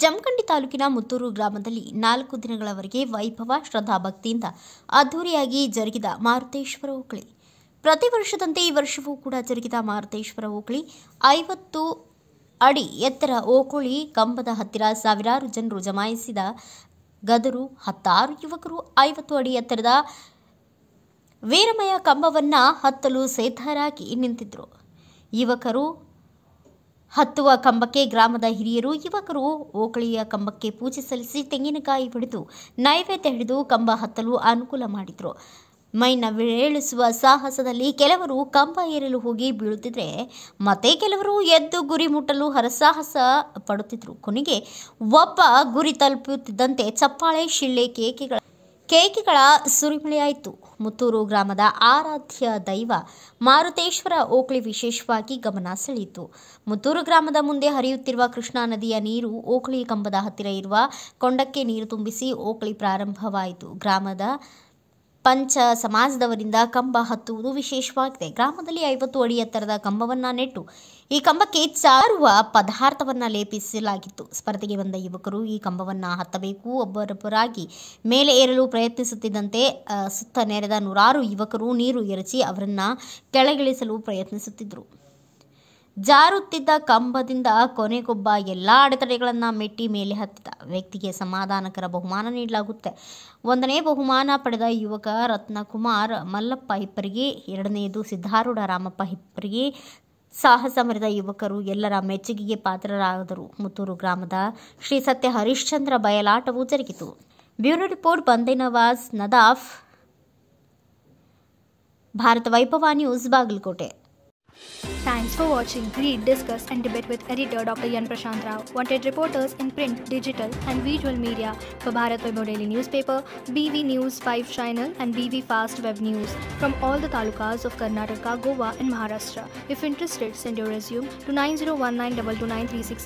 ಜಮಖಂಡಿ ತಾಲೂಕಿನ ಮುತ್ತೂರು ಗ್ರಾಮದಲ್ಲಿ 4 ದಿನಗಳವರೆಗೆ ವೈಭವ ಶ್ರದ್ಧಾಭಕ್ತಿಯಿಂದ ಅದ್ದೂರಿಯಾಗಿ ಜರುಗಿದ ಮಾರುತೇಶ್ವರ ಓಕಳಿ. ಪ್ರತಿ ವರ್ಷದಂತೆ ಈ ವರ್ಷವೂ ಕೂಡ ಜರುಗಿದ ಮಾರುತೇಶ್ವರ ಓಕಳಿ 50 ಅಡಿ ಎತ್ತರ ಓಕಳಿ ಕಂಬದ ಹತ್ತಿರ ಸಾವಿರಾರು ಜನರು ಜಮಾಯಿಸಿದ ಗದರು 16 ಯುವಕರು 50 ಅಡಿ ಎತ್ತರದ ವೀರಮಯ ಕಂಬವನ್ನು ಹತ್ತಲು ಸಿದ್ಧರಾಗಿ ನಿಂತಿದ್ದರು. ಯುವಕರು ಹತ್ತುವ ಕಂಬಕ್ಕೆ ಗ್ರಾಮದ ಹಿರಿಯರು ಯುವಕರು ಓಕಳಿಯ ಕಂಬಕ್ಕೆ ಪೂಜೆ ಸಲ್ಲಿಸಿ ತೆಂಗಿನಕಾಯಿ ಹೊಡೆದು ನೈವೇದ್ಯ ಹಿಡಿದು ಕಂಬ ಹತ್ತಲು ಅನುಕೂಲ ಮಾಡಿದರು. ಮೈನವಿರೇಳಿಸುವ ಸಾಹಸದಲ್ಲಿ ಕೆಲವರು ಕಂಬ ಏರಲು ಹೋಗಿ ಬೀಳುತ್ತಿದ್ದರೆ ಮತ್ತೆ ಕೆಲವರು ಎದ್ದು ಗುರಿ ಮುಟ್ಟಲು ಹರಸಾಹಸ ಪಡುತ್ತಿದ್ದರು. ಕೊನೆಗೆ ಒಬ್ಬ ಗುರಿ ತಲುಪುತ್ತಿದ್ದಂತೆ ಚಪ್ಪಾಳೆ, ಶಿಳ್ಳೆ, ಕೇಕೆಗಳ ಸುರಿಮಳೆಯಾಯಿತು. ಮುತ್ತೂರು ಗ್ರಾಮದ ಆರಾಧ್ಯ ದೈವ ಮಾರುತೇಶ್ವರ ಓಕಳಿ ವಿಶೇಷವಾಗಿ ಗಮನ ಸೆಳೆಯಿತು. ಮುತ್ತೂರು ಗ್ರಾಮದ ಮುಂದೆ ಹರಿಯುತ್ತಿರುವ ಕೃಷ್ಣಾ ನದಿಯ ನೀರು ಓಕಳಿ ಕಂಬದ ಹತ್ತಿರ ಇರುವ ಕೊಂಡಕ್ಕೆ ನೀರು ತುಂಬಿಸಿ ಓಕಳಿ ಪ್ರಾರಂಭವಾಯಿತು. ಗ್ರಾಮದ ಪಂಚ ಸಮಾಜದವರಿಂದ ಕಂಬ ಹತ್ತುವುದು ವಿಶೇಷವಾಗಿದೆ. ಗ್ರಾಮದಲ್ಲಿ 50 ಅಡಿ ಎತ್ತರದ ಕಂಬವನ್ನು ನೆಟ್ಟು ಈ ಕಂಬಕ್ಕೆ ಚಾರುವ ಪದಾರ್ಥವನ್ನು ಲೇಪಿಸಲಾಗಿತ್ತು. ಸ್ಪರ್ಧೆಗೆ ಬಂದ ಯುವಕರು ಈ ಕಂಬವನ್ನು ಹತ್ತಬೇಕು. ಒಬ್ಬರೊಬ್ಬರಾಗಿ ಮೇಲೆ ಏರಲು ಪ್ರಯತ್ನಿಸುತ್ತಿದ್ದಂತೆ ಸುತ್ತ ನೆರೆದ ನೂರಾರು ಯುವಕರು ನೀರು ಎರಚಿ ಅವರನ್ನು ಕೆಳಗಿಳಿಸಲು ಪ್ರಯತ್ನಿಸುತ್ತಿದ್ದರು. ಜಾರುತ್ತಿದ್ದ ಕಂಬದಿಂದ ಕೊನೆಗೊಬ್ಬ ಎಲ್ಲ ಅಡೆತಡೆಗಳನ್ನು ಮೆಟ್ಟಿ ಮೇಲೆ ಹತ್ತಿದ ವ್ಯಕ್ತಿಗೆ ಸಮಾಧಾನಕರ ಬಹುಮಾನ ನೀಡಲಾಗುತ್ತೆ. 1ನೇ ಬಹುಮಾನ ಪಡೆದ ಯುವಕ ರತ್ನಕುಮಾರ್ ಮಲ್ಲಪ್ಪ ಹಿಪ್ಪರಿಗೆ, 2ನೇದು ಸಿದ್ಧಾರೂಢ ರಾಮಪ್ಪ ಹಿಪ್ಪರಿಗೆ. ಸಾಹಸ ಮೆರೆದ ಯುವಕರು ಎಲ್ಲರ ಮೆಚ್ಚುಗೆಗೆ ಪಾತ್ರರಾದರು. ಮುತ್ತೂರು ಗ್ರಾಮದ ಶ್ರೀ ಸತ್ಯ ಹರಿಶ್ಚಂದ್ರ ಬಯಲಾಟವು ಜರುಗಿತು. Bureau report Bandenawaz Nadaf, Bharat Vaibhav news, Bagalkot. Thanks for watching. Read, discuss and debate with editor Dr. Yan Prashant Rao. Wanted reporters in print, digital and visual media for Bharat Vaibhav Daily Newspaper, BV News 5 Channel and BV Fast Web News from all the talukas of Karnataka, Goa and Maharashtra. If interested, send your resume to 9019222936.